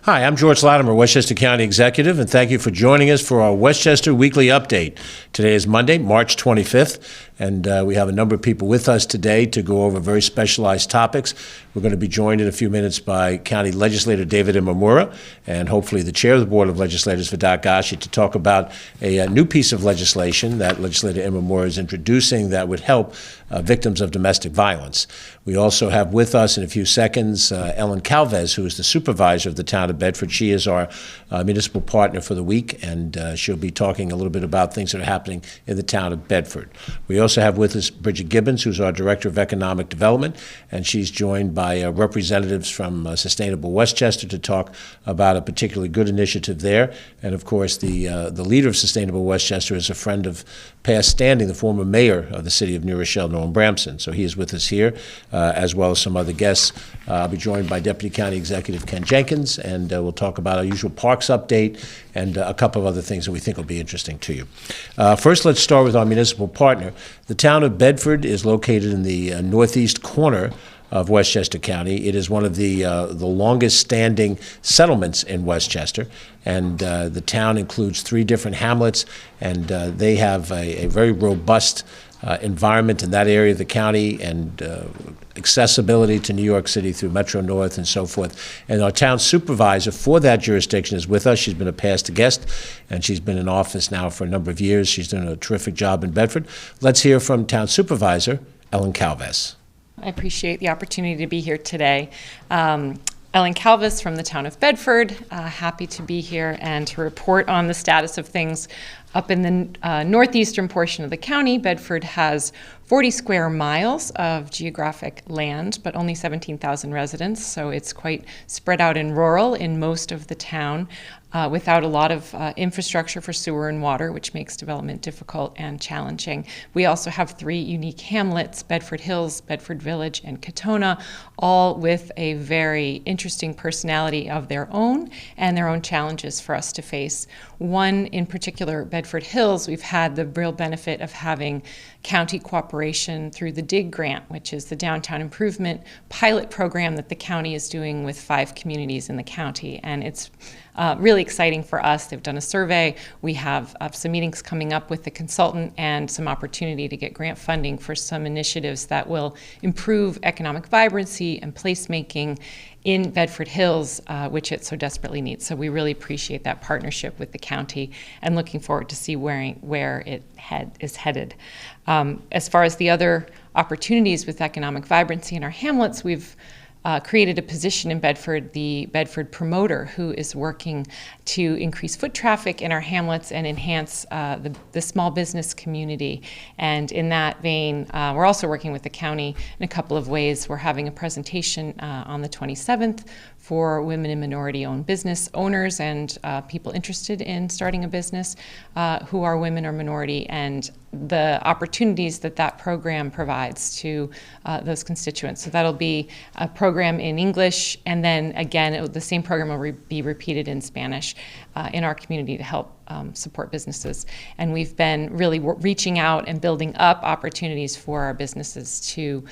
Hi, I'm George Latimer, Westchester County Executive, and thank you for joining us for our Westchester Weekly Update. Today is Monday, March 25th, and we have a number of people with us today to go over very specialized topics. We're going to be joined in a few minutes by County Legislator David Imamura and hopefully the Chair of the Board of Legislators, Vidat Ghashi, to talk about a new piece of legislation that Legislator Imamura is introducing that would help victims of domestic violence. We also have with us in a few seconds Ellen Calves, who is the supervisor of the town of Bedford. She is our municipal partner for the week, and she'll be talking a little bit about things that are happening in the town of Bedford. We also have with us Bridget Gibbons, who's our Director of Economic Development, and she's joined by representatives from Sustainable Westchester to talk about a particularly good initiative there. And of course, the leader of Sustainable Westchester is a friend of past standing, the former mayor of the city of New Rochelle, Noam Bramson. So he is with us here, as well as some other guests. I'll be joined by Deputy County Executive Ken Jenkins, and we'll talk about our usual parks update and a couple of other things that we think will be interesting to you. First, let's start with our municipal partner. The town of Bedford is located in the northeast corner of Westchester County. It is one of the longest-standing settlements in Westchester, and the town includes 3 different hamlets, and they have a very robust environment in that area of the county and accessibility to New York City through Metro North and so forth. And our town supervisor for that jurisdiction is with us. She's been a past guest, and she's been in office now for a number of years. She's done a terrific job in Bedford. Let's hear from town supervisor Ellen Calves. I appreciate the opportunity to be here today. Ellen Calves from the town of Bedford, happy to be here and to report on the status of things up in the northeastern portion of the county. Bedford has 40 square miles of geographic land, but only 17,000 residents, so it's quite spread out and rural in most of the town, without a lot of infrastructure for sewer and water, which makes development difficult and challenging. We also have 3 unique hamlets, Bedford Hills, Bedford Village, and Katona, all with a very interesting personality of their own and their own challenges for us to face. One in particular, Bedford Hills, we've had the real benefit of having county cooperation through the DIG grant, which is the Downtown Improvement pilot program that the county is doing with 5 communities in the county. And it's really exciting for us. They've done a survey. We have some meetings coming up with the consultant and some opportunity to get grant funding for some initiatives that will improve economic vibrancy and placemaking in Bedford Hills, which it so desperately needs. So we really appreciate that partnership with the county and looking forward to see where it is headed. As far as the other opportunities with economic vibrancy in our hamlets, we've created a position in Bedford, the Bedford Promoter, who is working to increase foot traffic in our hamlets and enhance the small business community. And in that vein, we're also working with the county in a couple of ways. We're having a presentation on the 27th for women and minority-owned business owners and people interested in starting a business who are women or minority, and the opportunities that program provides to those constituents. So that'll be a program in English, and then again, the same program will be repeated in Spanish in our community to help support businesses. And we've been really reaching out and building up opportunities for our businesses to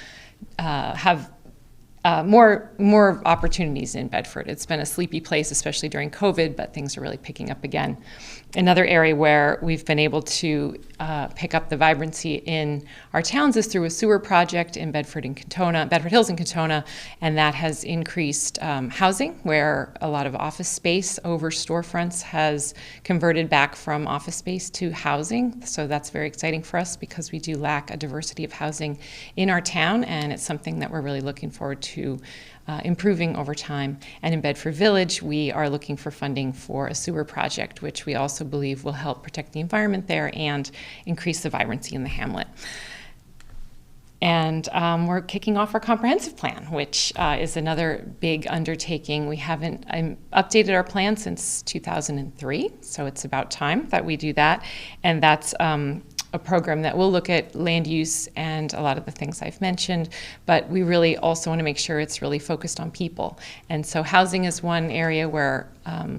have more opportunities in Bedford. It's been a sleepy place, especially during COVID, but things are really picking up again. Another area where we've been able to pick up the vibrancy in our towns is through a sewer project in Bedford Hills and Katona, and that has increased housing, where a lot of office space over storefronts has converted back from office space to housing. So that's very exciting for us because we do lack a diversity of housing in our town, and it's something that we're really looking forward to improving over time. And in Bedford Village, we are looking for funding for a sewer project, which we also believe will help protect the environment there and increase the vibrancy in the hamlet. And we're kicking off our comprehensive plan, which is another big undertaking. We haven't updated our plan since 2003, so it's about time that we do that. And that's a program that will look at land use and a lot of the things I've mentioned, but we really also want to make sure it's really focused on people. And so housing is one area where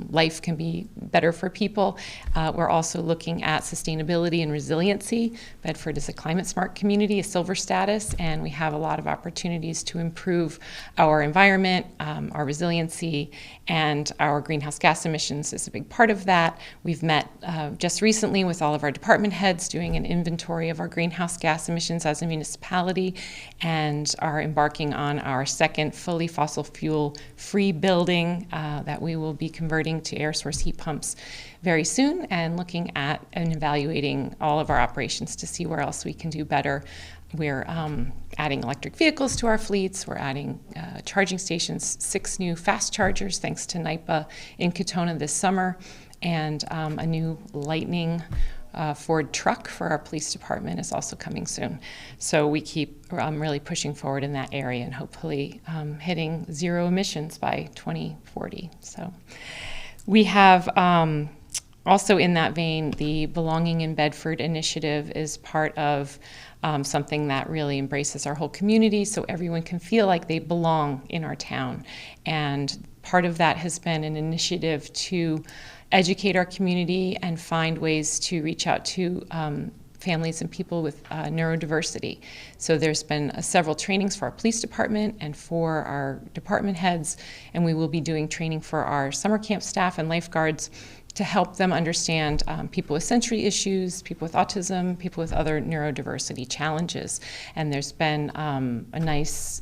life can be better for people. We're also looking at sustainability and resiliency. Bedford is a climate smart community, a silver status, and we have a lot of opportunities to improve our environment, our resiliency, and our greenhouse gas emissions is a big part of that. We've met just recently with all of our department heads doing an inventory of our greenhouse gas emissions as a municipality, and are embarking on our second fully fossil fuel free building that we will be converting to air source heat pumps very soon, and looking at and evaluating all of our operations to see where else we can do better. We're adding electric vehicles to our fleets. We're adding charging stations, 6 new fast chargers thanks to NYPA in Katona this summer, and a new Lightning Ford truck for our police department is also coming soon. So we keep really pushing forward in that area and hopefully hitting zero emissions by 2040. So we have also in that vein, the Belonging in Bedford initiative is part of something that really embraces our whole community so everyone can feel like they belong in our town. And part of that has been an initiative to educate our community and find ways to reach out to families and people with neurodiversity. So there's been several trainings for our police department and for our department heads, and we will be doing training for our summer camp staff and lifeguards to help them understand people with sensory issues, people with autism, people with other neurodiversity challenges. And there's been a nice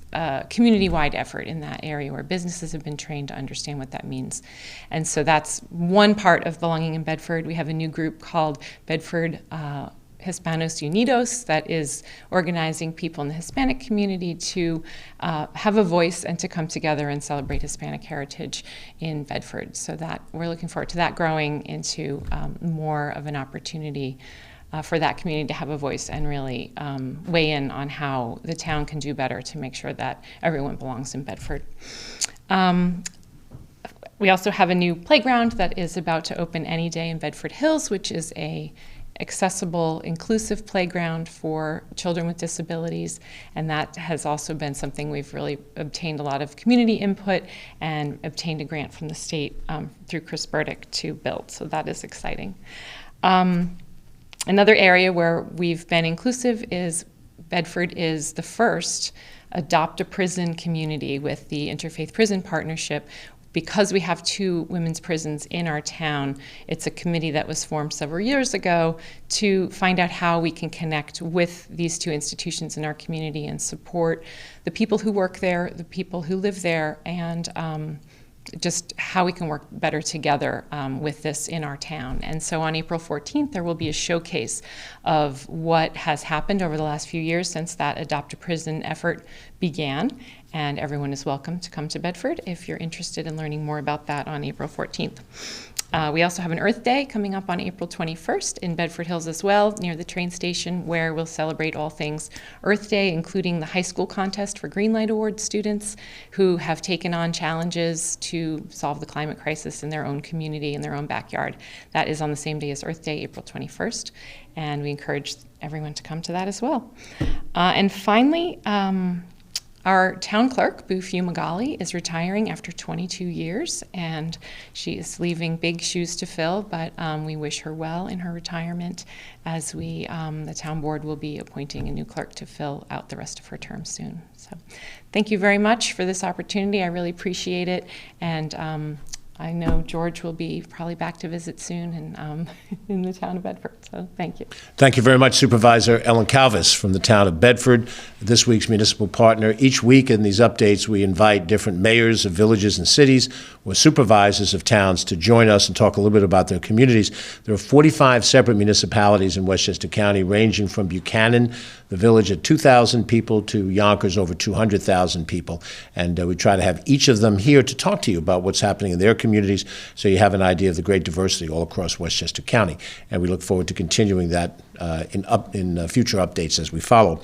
community-wide effort in that area where businesses have been trained to understand what that means. And so that's one part of Belonging in Bedford. We have a new group called Bedford Hispanos Unidos that is organizing people in the Hispanic community to have a voice and to come together and celebrate Hispanic heritage in Bedford. So that we're looking forward to that growing into more of an opportunity for that community to have a voice and really weigh in on how the town can do better to make sure that everyone belongs in Bedford. We also have a new playground that is about to open any day in Bedford Hills, which is a accessible, inclusive playground for children with disabilities, and that has also been something we've really obtained a lot of community input and obtained a grant from the state through Chris Burdick to build, so that is exciting. Another area where we've been inclusive is Bedford is the first Adopt a Prison community with the Interfaith Prison Partnership. Because we have 2 women's prisons in our town, it's a committee that was formed several years ago to find out how we can connect with these 2 institutions in our community and support the people who work there, the people who live there, and just how we can work better together with this in our town. And so on April 14th, there will be a showcase of what has happened over the last few years since that Adopt a Prison effort began. And everyone is welcome to come to Bedford if you're interested in learning more about that on April 14th. We also have an Earth Day coming up on April 21st in Bedford Hills as well, near the train station, where we'll celebrate all things Earth Day, including the high school contest for Greenlight Award students who have taken on challenges to solve the climate crisis in their own community, in their own backyard. That is on the same day as Earth Day, April 21st, and we encourage everyone to come to that as well. And finally, our town clerk, Boo Fumagalli, is retiring after 22 years, and she is leaving big shoes to fill, but we wish her well in her retirement as we, the town board will be appointing a new clerk to fill out the rest of her term soon. So thank you very much for this opportunity. I really appreciate it, and I know George will be probably back to visit soon and in the town of Bedford, so thank you. Thank you very much, Supervisor Ellen Calvis from the town of Bedford, this week's municipal partner. Each week in these updates, we invite different mayors of villages and cities or supervisors of towns to join us and talk a little bit about their communities. There are 45 separate municipalities in Westchester County, ranging from Buchanan, the village at 2,000 people, to Yonkers, over 200,000 people. And we try to have each of them here to talk to you about what's happening in their communities, so you have an idea of the great diversity all across Westchester County. And we look forward to continuing that in future updates as we follow.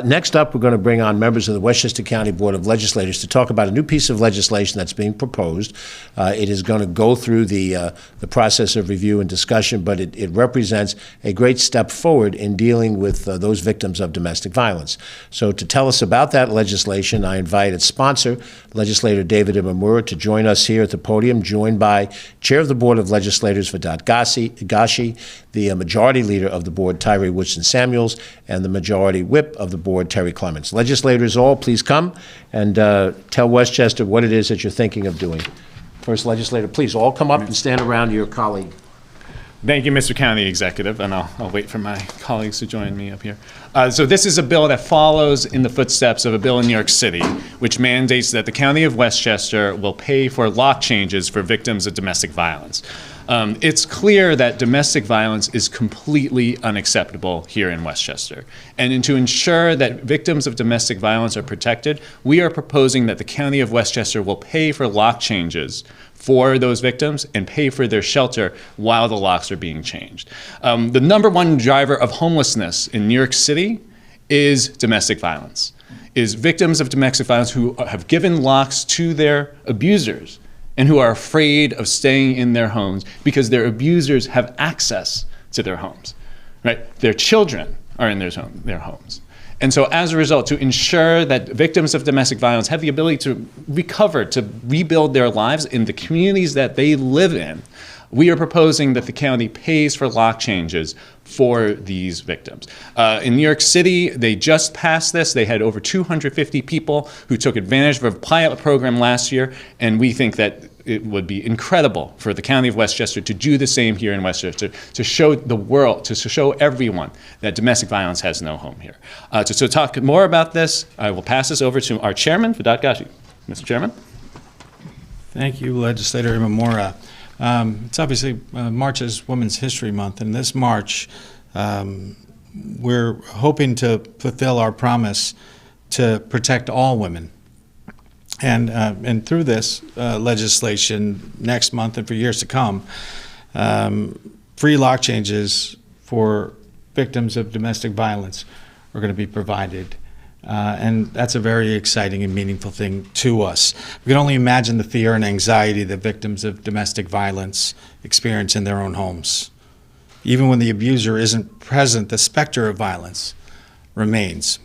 Next up, we're going to bring on members of the Westchester County Board of Legislators to talk about a new piece of legislation that's being proposed It is going to go through the process of review and discussion, but it represents a great step forward in dealing with those victims of domestic violence. So to tell us about that legislation, I invite its sponsor, Legislator David Imamura, to join us here at the podium, joined by Chair of the Board of Legislators Vedat Gashi, the Majority Leader of the Board, Tyree Woodson Samuels, and the Majority Whip of the Board, Terry Clements. Legislators all, please come and tell Westchester what it is that you're thinking of doing. First legislator, please all come up and stand around your colleague. Thank you, Mr. County Executive, and I'll wait for my colleagues to join me up here. So this is a bill that follows in the footsteps of a bill in New York City, which mandates that the County of Westchester will pay for lock changes for victims of domestic violence. It's clear that domestic violence is completely unacceptable here in Westchester. And to ensure that victims of domestic violence are protected, we are proposing that the County of Westchester will pay for lock changes for those victims and pay for their shelter while the locks are being changed. The number one driver of homelessness in New York City is domestic violence, is victims of domestic violence who have given locks to their abusers and who are afraid of staying in their homes because their abusers have access to their homes, right? Their children are in their homes. And so as a result, to ensure that victims of domestic violence have the ability to recover, to rebuild their lives in the communities that they live in, we are proposing that the county pays for lock changes for these victims. In New York City, they just passed this. They had over 250 people who took advantage of a pilot program last year, and we think that it would be incredible for the County of Westchester to do the same here in Westchester, to show the world, to show everyone that domestic violence has no home here. To talk more about this, I will pass this over to our chairman, Vedat Gashi. Mr. Chairman. Thank you, Legislator Imamura. It's obviously March is Women's History Month, and this March we're hoping to fulfill our promise to protect all women. And through this legislation next month and for years to come, free lock changes for victims of domestic violence are going to be provided. And that's a very exciting and meaningful thing to us. We can only imagine the fear and anxiety that victims of domestic violence experience in their own homes. Even when the abuser isn't present, the specter of violence remains.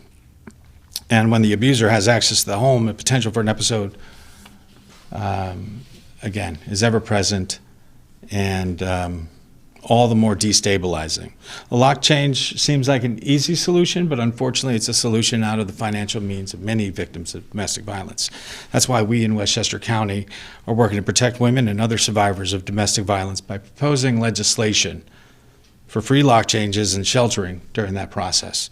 And when the abuser has access to the home, the potential for an episode, again, is ever present and all the more destabilizing. A lock change seems like an easy solution, but unfortunately it's a solution out of the financial means of many victims of domestic violence. That's why we in Westchester County are working to protect women and other survivors of domestic violence by proposing legislation for free lock changes and sheltering during that process.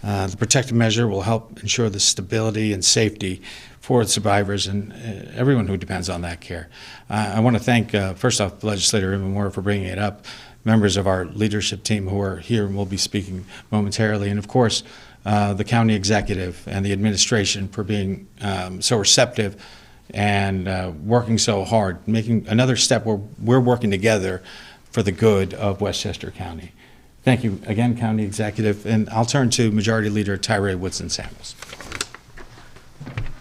The protective measure will help ensure the stability and safety for the survivors and everyone who depends on that care. I want to thank, first off, Legislator Imamura for bringing it up, members of our leadership team who are here and will be speaking momentarily, and of course, the county executive and the administration for being so receptive and working so hard, making another step where we're working together for the good of Westchester County. Thank you again, County Executive, and I'll turn to Majority Leader Tyree Woodson Samuels.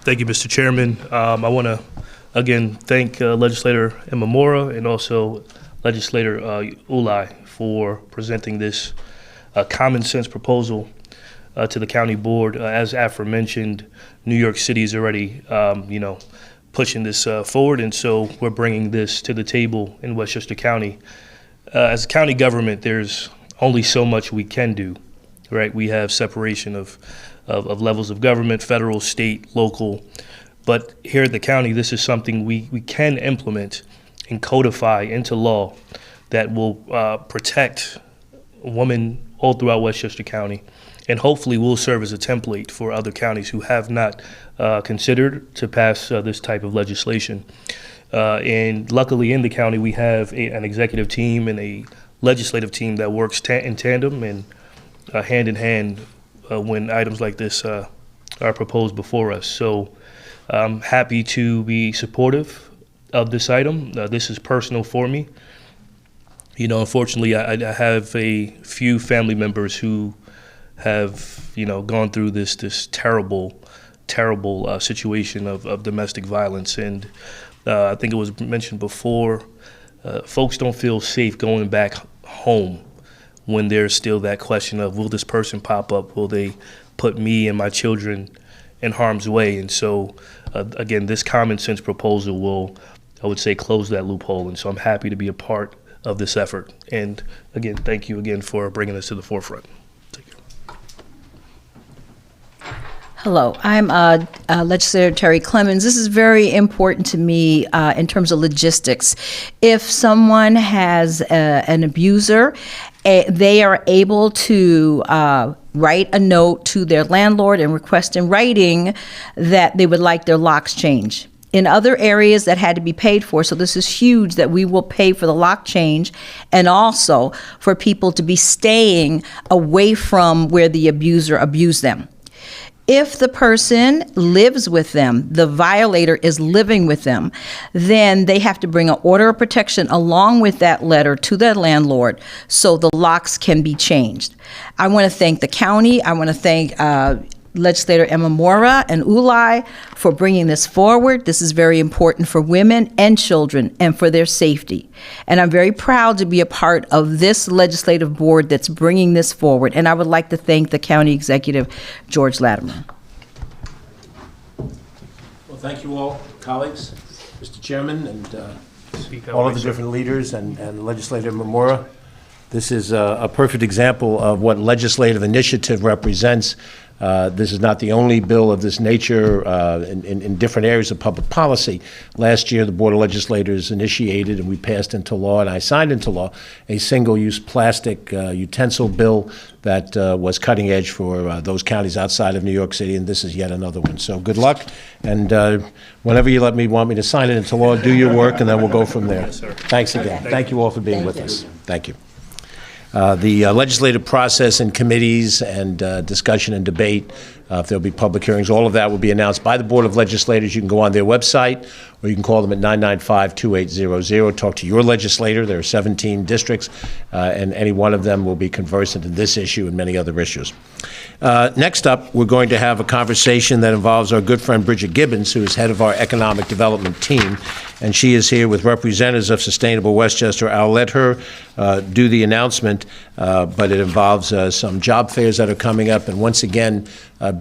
Thank you, Mr. Chairman. I want to again thank Legislator Imamura and also Legislator Ulai for presenting this common sense proposal to the county board. As aforementioned, New York City is already, pushing this forward, and so we're bringing this to the table in Westchester County. As a county government, there's only so much we can do, right? We have separation of levels of government, federal, state, local. But here at the county, this is something we can implement and codify into law that will protect women all throughout Westchester County, and hopefully will serve as a template for other counties who have not considered to pass this type of legislation. And luckily in the county, we have an executive team and a legislative team that works in tandem and hand in hand when items like this are proposed before us. So I'm happy to be supportive of this item. This is personal for me. Unfortunately, I have a few family members who have, gone through this terrible situation of domestic violence. And I think it was mentioned before, folks don't feel safe going back home when there's still that question of, will this person pop up? Will they put me and my children in harm's way? And so, again, this common sense proposal will, I would say, close that loophole. And so I'm happy to be a part of this effort. And again, thank you again for bringing this to the forefront. Take care. Hello, I'm Legislator Terry Clemens. This is very important to me in terms of logistics. If someone has an abuser, they are able to write a note to their landlord and request in writing that they would like their locks changed. In other areas that had to be paid for, so this is huge that we will pay for the lock change and also for people to be staying away from where the abuser abused them. If the person lives with them, the violator is living with them, then they have to bring an order of protection along with that letter to their landlord so the locks can be changed. I want to thank the county. I want to thank Legislator Emma Mora and Ulai for bringing this forward. This is very important for women and children and for their safety. And I'm very proud to be a part of this legislative board that's bringing this forward. And I would like to thank the county executive, George Latimer. Well, thank you all, colleagues, Mr. Chairman, and all of the different leaders and Legislator Mamora. This is a perfect example of what legislative initiative represents. This is not the only bill of this nature in different areas of public policy. Last year, the Board of Legislators initiated, and we passed into law, and I signed into law, a single-use plastic utensil bill that was cutting edge for those counties outside of New York City, and this is yet another one. So good luck, and whenever you want me to sign it into law, do your work, and then we'll go from there. Yes, sir. Thanks again. Thank you all for being with us. Thank you. The legislative process and committees and discussion and debate, if there'll be public hearings, all of that will be announced by the Board of Legislators. You can go on their website, or you can call them at 995-2800. Talk to your legislator. There are 17 districts, and any one of them will be conversant in this issue and many other issues. Next up, we're going to have a conversation that involves our good friend Bridget Gibbons, who is head of our economic development team, and she is here with representatives of Sustainable Westchester. I'll let her do the announcement, but it involves some job fairs that are coming up, and once again,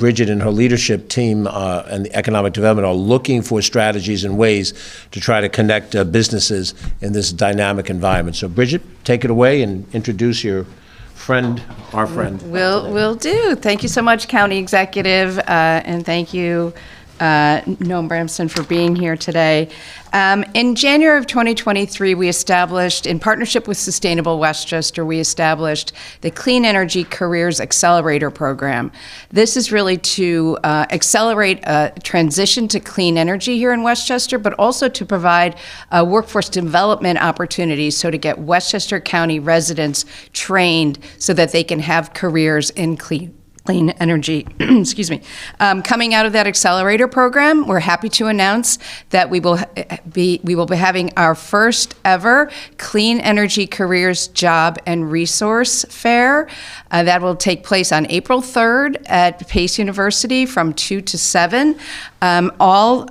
Bridget and her leadership team and the economic development are looking for strategies and ways to try to connect businesses in this dynamic environment. So Bridget, take it away and introduce your friend, our friend. Will do. Thank you so much, County Executive, and thank you, Noam Bramson, for being here today. In January of 2023, we established, in partnership with Sustainable Westchester, we established the Clean Energy Careers Accelerator Program. This is really to accelerate a transition to clean energy here in Westchester, but also to provide workforce development opportunities, so to get Westchester County residents trained so that they can have careers in clean energy. Excuse me. Coming out of that accelerator program, we're happy to announce that we will be having our first ever Clean Energy Careers Job and Resource Fair. That will take place on April 3rd at Pace University from 2 to 7. All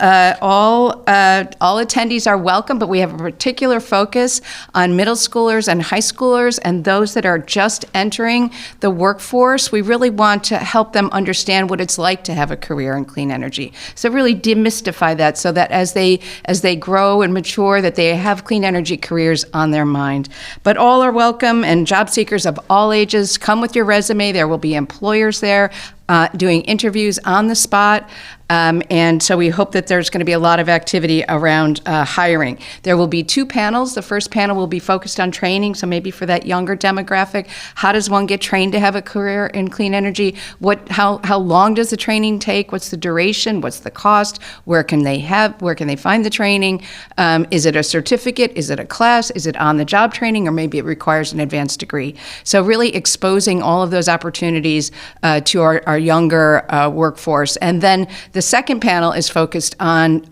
attendees are welcome, but we have a particular focus on middle schoolers and high schoolers and those that are just entering the workforce. We really want to help them understand what it's like to have a career in clean energy. So really demystify that, so that as they grow and mature, that they have clean energy careers on their mind. But all are welcome, and job seekers of all ages, come with your resume. There will be employers there doing interviews on the spot. And so we hope that there's going to be a lot of activity around hiring. There will be 2 panels. The first panel will be focused on training, so maybe for that younger demographic. How does one get trained to have a career in clean energy? How long does the training take? What's the duration? What's the cost? Where can they find the training? Is it a certificate? Is it a class? Is it on-the-job training? Or maybe it requires an advanced degree. So really exposing all of those opportunities to our younger workforce. And then the second panel is focused on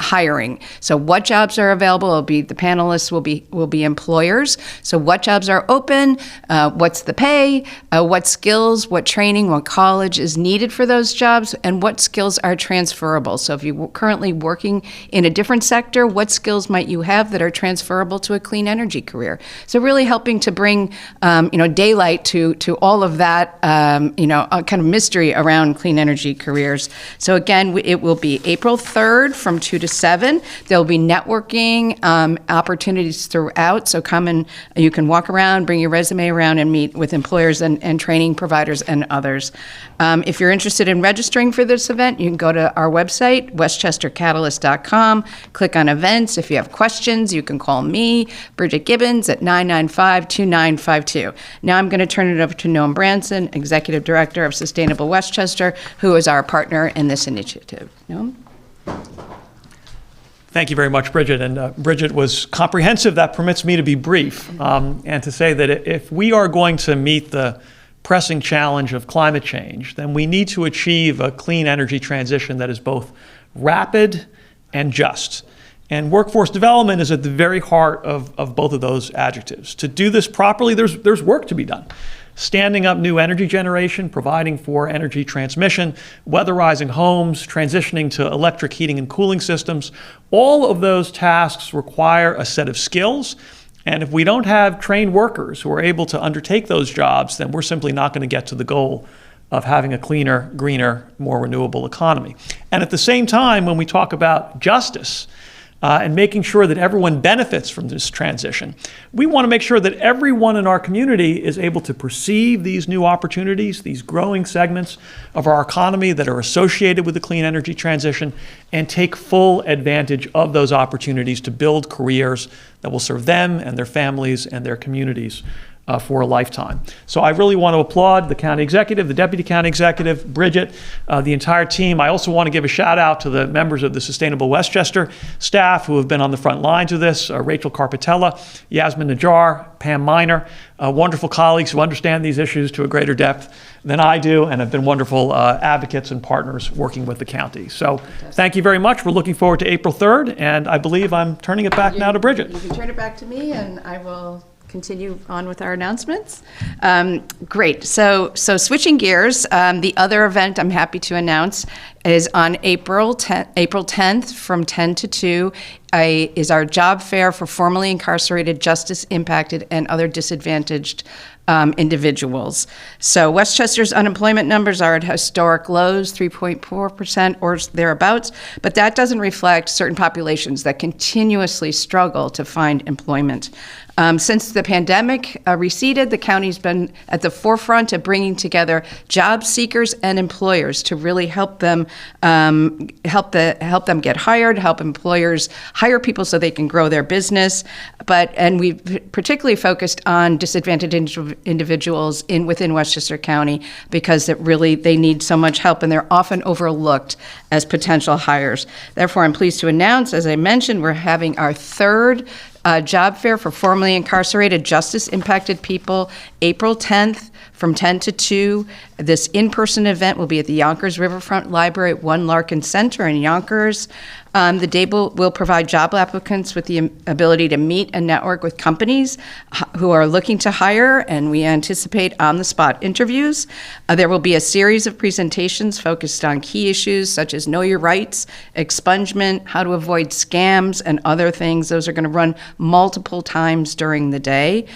hiring. So what jobs are available? The panelists will be employers. So what jobs are open? What's the pay? What skills, what training, what college is needed for those jobs, and what skills are transferable. So if you're currently working in a different sector, what skills might you have that are transferable to a clean energy career? So really helping to bring daylight to all of that kind of mystery around clean energy careers. So again, it will be April 3rd from 2 to 7. There'll be networking opportunities throughout. So come and you can walk around, bring your resume around, and meet with employers and training providers and others. If you're interested in registering for this event, you can go to our website, westchestercatalyst.com, click on events. If you have questions, you can call me, Bridget Gibbons, at 995-2952. Now I'm going to turn it over to Noam Branson, Executive Director of Sustainable Westchester, who is our partner in this initiative. Noam? Thank you very much, Bridget. And Bridget was comprehensive. That permits me to be brief and to say that if we are going to meet the pressing challenge of climate change, then we need to achieve a clean energy transition that is both rapid and just. And workforce development is at the very heart of both of those adjectives. To do this properly, there's work to be done. Standing up new energy generation, providing for energy transmission, weatherizing homes, transitioning to electric heating and cooling systems, all of those tasks require a set of skills. And if we don't have trained workers who are able to undertake those jobs, then we're simply not going to get to the goal of having a cleaner, greener, more renewable economy. And at the same time, when we talk about justice, and making sure that everyone benefits from this transition, we want to make sure that everyone in our community is able to perceive these new opportunities, these growing segments of our economy that are associated with the clean energy transition, and take full advantage of those opportunities to build careers that will serve them and their families and their communities for a lifetime. So I really want to applaud the county executive, the deputy county executive, Bridget, the entire team. I also want to give a shout out to the members of the Sustainable Westchester staff who have been on the front lines of this, Rachel Carpatella, Yasmin Najjar, Pam Miner, wonderful colleagues who understand these issues to a greater depth than I do and have been wonderful advocates and partners working with the county. So thank you very much. We're looking forward to April 3rd, and I believe I'm turning it back now to Bridget. You can turn it back to me, and I will continue on with our announcements. Great. So switching gears, the other event I'm happy to announce is on April 10th from 10 to 2 is our job fair for formerly incarcerated, justice impacted, and other disadvantaged individuals. So Westchester's unemployment numbers are at historic lows, 3.4% or thereabouts, but that doesn't reflect certain populations that continuously struggle to find employment. Since the pandemic receded, the county's been at the forefront of bringing together job seekers and employers to really help them get hired, help employers hire people so they can grow their business. And we've particularly focused on disadvantaged individuals within Westchester County because they need so much help and they're often overlooked as potential hires. Therefore, I'm pleased to announce, as I mentioned, we're having our third job fair for formerly incarcerated, justice-impacted people, April 10th from 10 to 2. This in-person event will be at the Yonkers Riverfront Library at 1 Larkin Center in Yonkers. The day will provide job applicants with the ability to meet and network with companies who are looking to hire, and we anticipate on-the-spot interviews. There will be a series of presentations focused on key issues such as know your rights, expungement, how to avoid scams, and other things. Those are going to run multiple times during the day.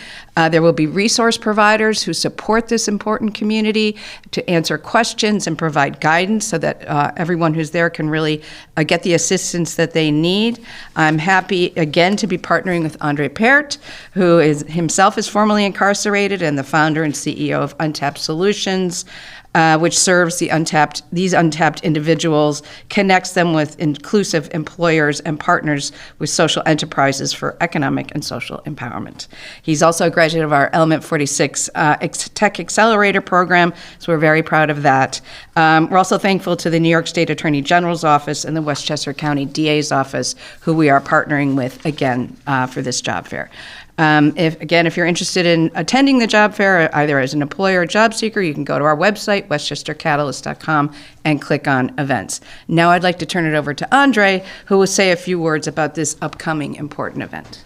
There will be resource providers who support this important community to answer questions and provide guidance so that everyone who's there can really get the assistance that they need. I'm happy again to be partnering with Andre Pert, who himself is formerly incarcerated and the founder and CEO of Untapped Solutions, which serves these untapped individuals, connects them with inclusive employers and partners with social enterprises for economic and social empowerment. He's also a graduate of our Element 46 Tech Accelerator program, so we're very proud of that. We're also thankful to the New York State Attorney General's office and the Westchester County DA's office, who we are partnering with again for this job fair. If you're interested in attending the job fair, either as an employer or job seeker, you can go to our website, westchestercatalyst.com, and click on events. Now I'd like to turn it over to Andre, who will say a few words about this upcoming important event.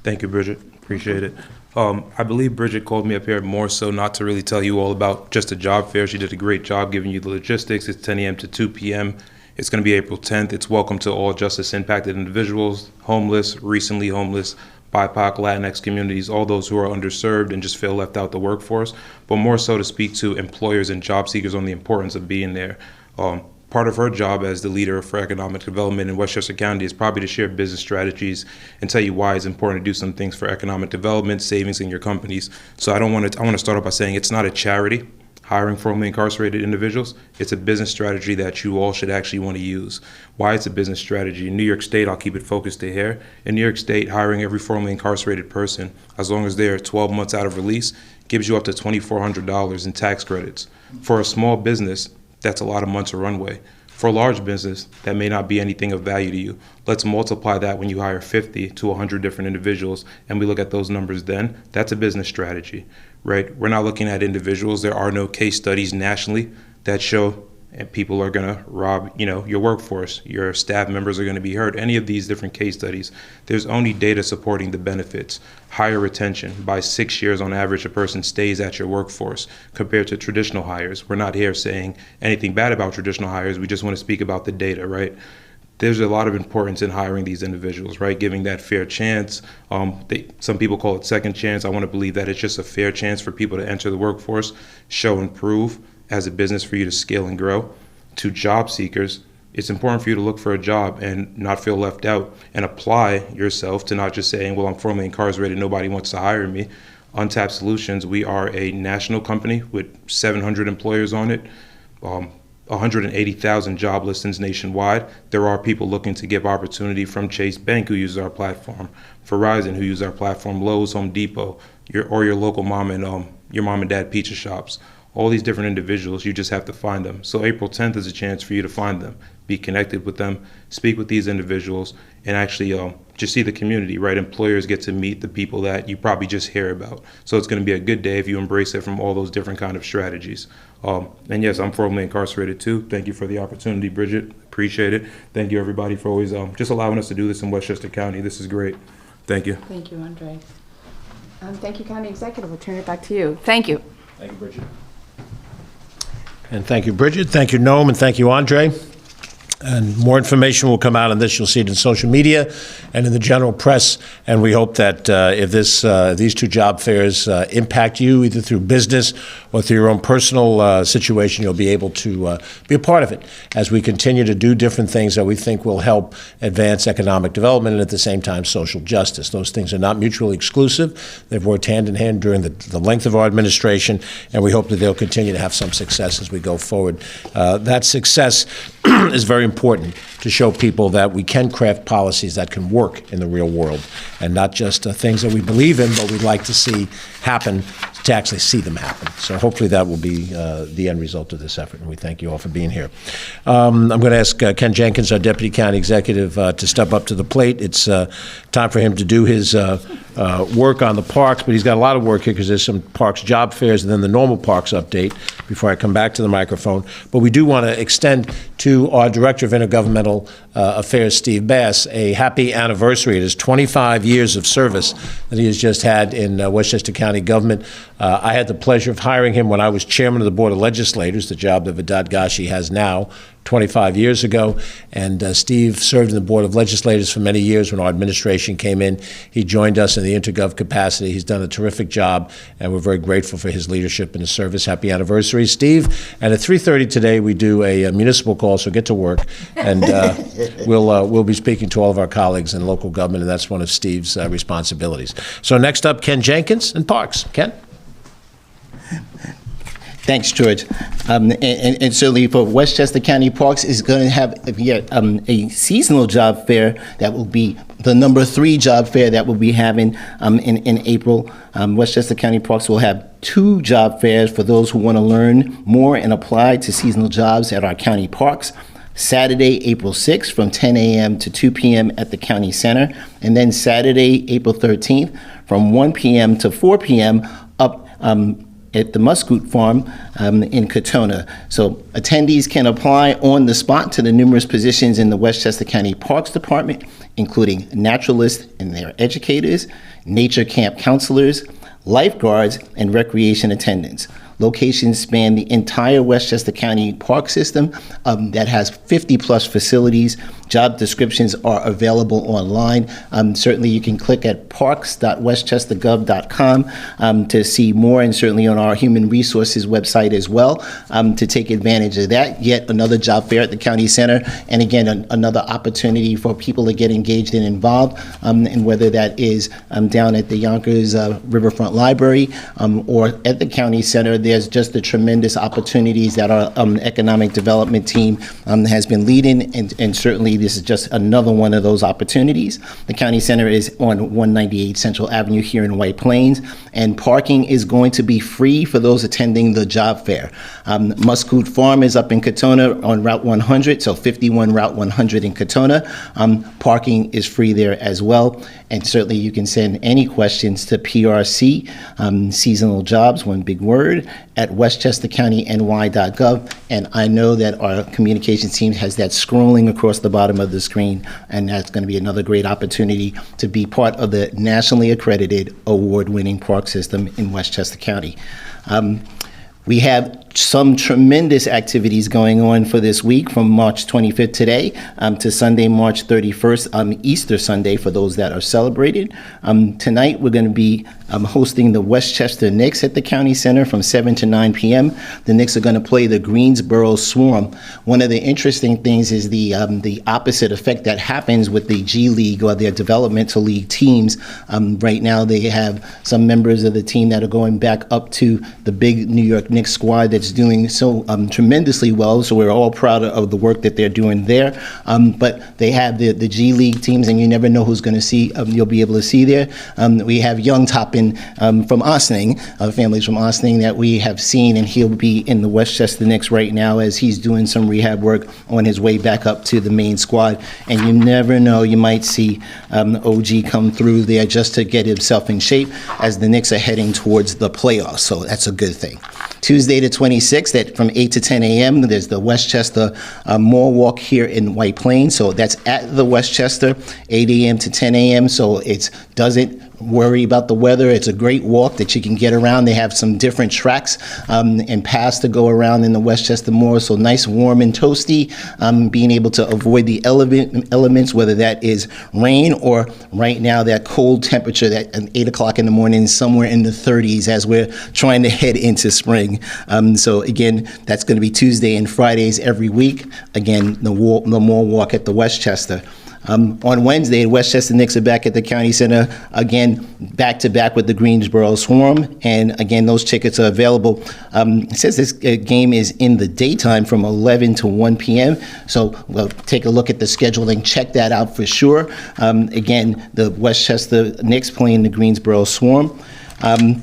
Thank you, Bridget. Appreciate it. I believe Bridget called me up here more so not to really tell you all about just a job fair. She did a great job giving you the logistics. It's 10 a.m. to 2 p.m. It's going to be April 10th. It's welcome to all justice-impacted individuals, homeless, recently homeless, BIPOC, Latinx communities, all those who are underserved and just feel left out the workforce, but more so to speak to employers and job seekers on the importance of being there. Part of her job as the leader for economic development in Westchester County is probably to share business strategies and tell you why it's important to do some things for economic development, savings in your companies. So I want to start off by saying it's not a charity, hiring formerly incarcerated individuals. It's a business strategy that you all should actually want to use. Why it's a business strategy? In New York State, I'll keep it focused to here. In New York State, hiring every formerly incarcerated person, as long as they're 12 months out of release, gives you up to $2,400 in tax credits. For a small business, that's a lot of months of runway. For a large business, that may not be anything of value to you. Let's multiply that when you hire 50 to 100 different individuals, and we look at those numbers then. That's a business strategy, right? We're not looking at individuals. There are no case studies nationally that show people are going to rob, your workforce, your staff members are going to be hurt. Any of these different case studies, there's only data supporting the benefits. Higher retention. By 6 years on average, a person stays at your workforce compared to traditional hires. We're not here saying anything bad about traditional hires. We just want to speak about the data, right? There's a lot of importance in hiring these individuals, right? Giving that fair chance. Some people call it second chance. I want to believe that it's just a fair chance for people to enter the workforce, show and prove as a business for you to scale and grow. To job seekers, it's important for you to look for a job and not feel left out and apply yourself to not just saying, well, I'm formerly incarcerated, nobody wants to hire me. Untapped Solutions, we are a national company with 700 employers on it, 180,000 job listings nationwide. There are people looking to give opportunity from Chase Bank who uses our platform, Verizon who uses our platform, Lowe's, Home Depot, your local mom and dad pizza shops. All these different individuals, you just have to find them. So April 10th is a chance for you to find them, be connected with them, speak with these individuals, and actually just see the community, right? Employers get to meet the people that you probably just hear about. So it's going to be a good day if you embrace it from all those different kind of strategies. And yes, I'm formerly incarcerated too. Thank you for the opportunity, Bridget. Appreciate it. Thank you, everybody, for always just allowing us to do this in Westchester County. This is great. Thank you. Thank you, Andre. Thank you, County Executive. We'll turn it back to you. Thank you. Thank you, Bridget. And thank you, Bridget. Thank you, Noam, and thank you, Andre. And more information will come out on this. You'll see it in social media and in the general press. And we hope that if these two job fairs impact you, either through business or through your own personal situation, you'll be able to be a part of it as we continue to do different things that we think will help advance economic development and at the same time social justice. Those things are not mutually exclusive. They've worked hand in hand during the length of our administration, and we hope that they'll continue to have some success as we go forward. That success is very important to show people that we can craft policies that can work in the real world and not just things that we believe in, but we'd like to see happen, to actually see them happen. So hopefully that will be the end result of this effort, and we thank you all for being here. I'm going to ask Ken Jenkins, our Deputy County Executive, to step up to the plate. It's time for him to do his work on the parks, but he's got a lot of work here because there's some parks job fairs and then the normal parks update before I come back to the microphone. But we do want to extend to our Director of Intergovernmental Affairs, Steve Bass, a happy anniversary. It is 25 years of service that he has just had in Westchester County government. I had the pleasure of hiring him when I was chairman of the Board of Legislators, the job that Vedad Ghazi has now, 25 years ago. And Steve served in the Board of Legislators for many years when our administration came in. He joined us in the intergov capacity. He's done a terrific job, and we're very grateful for his leadership and his service. Happy anniversary, Steve. And at 3:30 today, we do a municipal call, so get to work. And we'll be speaking to all of our colleagues in local government, and that's one of Steve's responsibilities. So next up, Ken Jenkins in Parks. Ken? Thanks, George. And certainly for Westchester County Parks is going to have a seasonal job fair that will be the number 3 job fair that we'll be having in April. Westchester County Parks will have 2 job fairs for those who want to learn more and apply to seasonal jobs at our county parks. Saturday, April 6th from 10 a.m. to 2 p.m. at the County Center, and then Saturday, April 13th from 1 p.m. to 4 p.m. up at the Muscoot Farm in Katona. So attendees can apply on the spot to the numerous positions in the Westchester County Parks Department, including naturalists and their educators, nature camp counselors, lifeguards, and recreation attendants. Locations span the entire Westchester County Park system that has 50-plus facilities. Job descriptions are available online. Certainly, you can click at parks.westchestergov.com to see more, and certainly on our Human Resources website as well to take advantage of that. Yet another job fair at the County Center, and again, another opportunity for people to get engaged and involved, and whether that is down at the Yonkers Riverfront Library or at the County Center, there's just the tremendous opportunities that our economic development team has been leading, and certainly this is just another one of those opportunities. The County Center is on 198 Central Avenue here in White Plains, and parking is going to be free for those attending the job fair. Muscoot Farm is up in Katona on Route 100, so 51 Route 100 in Katona. Parking is free there as well, and certainly you can send any questions to PRC, seasonal jobs, one big word, at westchestercountiny.gov, and I know that our communications team has that scrolling across the bottom of the screen, and that's going to be another great opportunity to be part of the nationally accredited award-winning park system in Westchester County. We have some tremendous activities going on for this week from March 25th today to Sunday, March 31st, Easter Sunday for those that are celebrated. Tonight we're going to be hosting the Westchester Knicks at the County Center from 7 to 9 p.m. The Knicks are going to play the Greensboro Swarm. One of the interesting things is the opposite effect that happens with the G League or their developmental league teams. Right now they have some members of the team that are going back up to the big New York Knicks squad that's doing so tremendously well, so we're all proud of the work that they're doing there. But they have the G League teams, and you never know who's going to see, you'll be able to see there. We have Young Toppin from Ossining, families from Ossining that we have seen, and he'll be in the Westchester Knicks right now as he's doing some rehab work on his way back up to the main squad. And you never know, you might see OG come through there just to get himself in shape as the Knicks are heading towards the playoffs, so that's a good thing. Tuesday the 26th from 8 to 10 a.m. there's the Westchester Mall Walk here in White Plains. So that's at the Westchester, 8 a.m. to 10 a.m. So it doesn't worry about the weather. It's a great walk that you can get around. They have some different tracks and paths to go around in the Westchester Mall. So nice, warm, and toasty. Being able to avoid the elements, whether that is rain or right now that cold temperature that at 8 o'clock in the morning, somewhere in the 30s as we're trying to head into spring. So again, that's going to be Tuesday and Fridays every week. Again, the Mall Walk at the Westchester. On Wednesday, the Westchester Knicks are back at the County Center, again, back-to-back with the Greensboro Swarm, and again, those tickets are available. It says this game is in the daytime from 11 to 1 p.m., so we'll take a look at the schedule and check that out for sure. Again, the Westchester Knicks playing the Greensboro Swarm.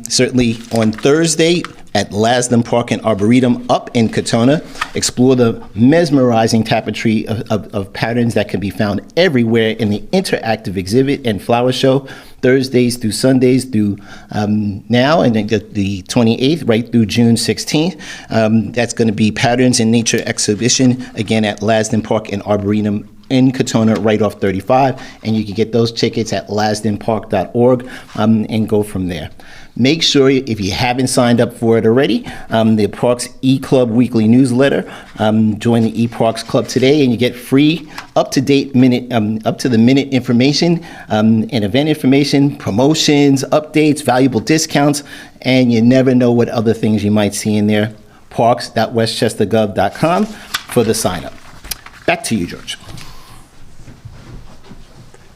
Certainly on Thursday, at Lasden Park and Arboretum up in Katona. Explore the mesmerizing tapestry of patterns that can be found everywhere in the interactive exhibit and flower show, Thursdays through Sundays through now, and then the 28th right through June 16th. That's going to be Patterns in Nature exhibition, again at Lasden Park and Arboretum in Katona, right off 35, and you can get those tickets at lasdenpark.org and go from there. Make sure, if you haven't signed up for it already, the Parks E-Club weekly newsletter. Join the E-Parks Club today, and you get free, up-to-the minute information and event information, promotions, updates, valuable discounts, and you never know what other things you might see in there. Parks.westchestergov.com for the sign-up. Back to you, George.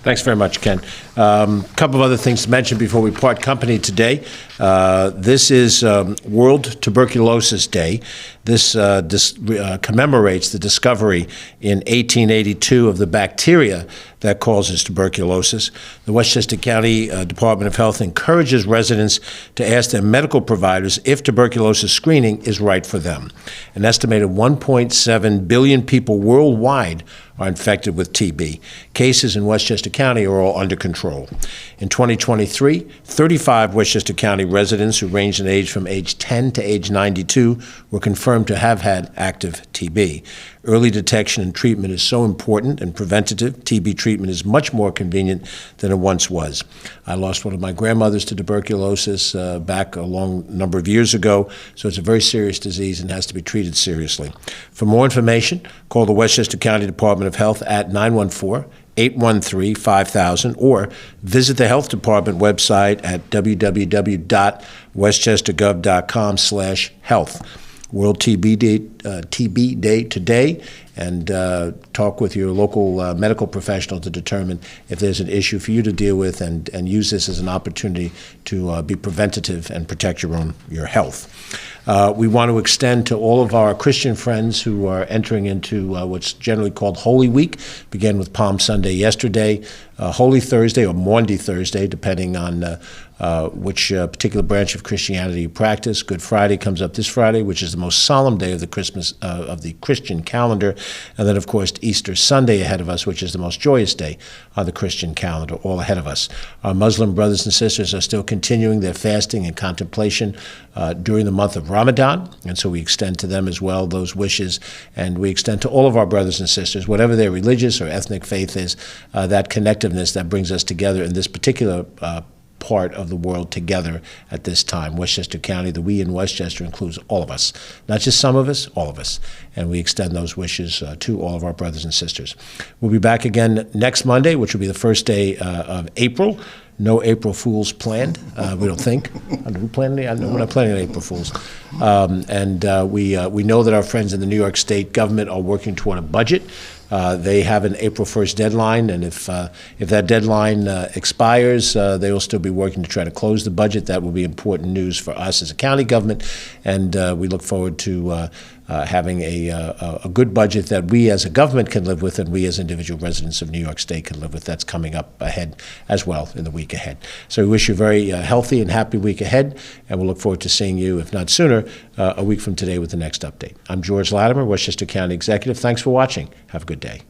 Thanks very much, Ken. A couple of other things to mention before we part company today. This is World Tuberculosis Day. This commemorates the discovery in 1882 of the bacteria that causes tuberculosis. The Westchester County Department of Health encourages residents to ask their medical providers if tuberculosis screening is right for them. An estimated 1.7 billion people worldwide are infected with TB. Cases in Westchester County are all under control. In 2023, 35 Westchester County residents who ranged in age from age 10 to age 92 were confirmed to have had active TB. Early detection and treatment is so important, and preventative TB treatment is much more convenient than it once was. I lost one of my grandmothers to tuberculosis back a long number of years ago, so it's a very serious disease and has to be treated seriously. For more information, call the Westchester County Department of Health at 914-813-5000 or visit the Health Department website at www.westchestergov.com/health. World TB Day today, and talk with your local medical professional to determine if there's an issue for you to deal with, and use this as an opportunity to be preventative and protect your health. We want to extend to all of our Christian friends who are entering into what's generally called Holy Week. Began with Palm Sunday yesterday, Holy Thursday or Maundy Thursday, depending on which particular branch of Christianity you practice. Good Friday comes up this Friday, which is the most solemn day of the Christian calendar, and then of course Easter Sunday ahead of us, which is the most joyous day on the Christian calendar, all ahead of us. Our Muslim brothers and sisters are still continuing their fasting and contemplation during the month of Ramadan, and so we extend to them as well those wishes, and we extend to all of our brothers and sisters, whatever their religious or ethnic faith is, that connectiveness that brings us together in this particular part of the world together at this time. Westchester County, the we in Westchester includes all of us, not just some of us, all of us. And we extend those wishes to all of our brothers and sisters. We'll be back again next Monday, which will be the first day of April. No April Fools planned, we don't think. Are we planning? We're not planning on April Fools. We know that our friends in the New York State government are working toward a budget. They have an April 1st deadline, and if that deadline expires, they will still be working to try to close the budget. That will be important news for us as a county government, and we look forward to having a good budget that we as a government can live with, and we as individual residents of New York State can live with. That's coming up ahead as well in the week ahead. So we wish you a very healthy and happy week ahead, and we'll look forward to seeing you, if not sooner, a week from today with the next update. I'm George Latimer, Westchester County Executive. Thanks for watching. Have a good day.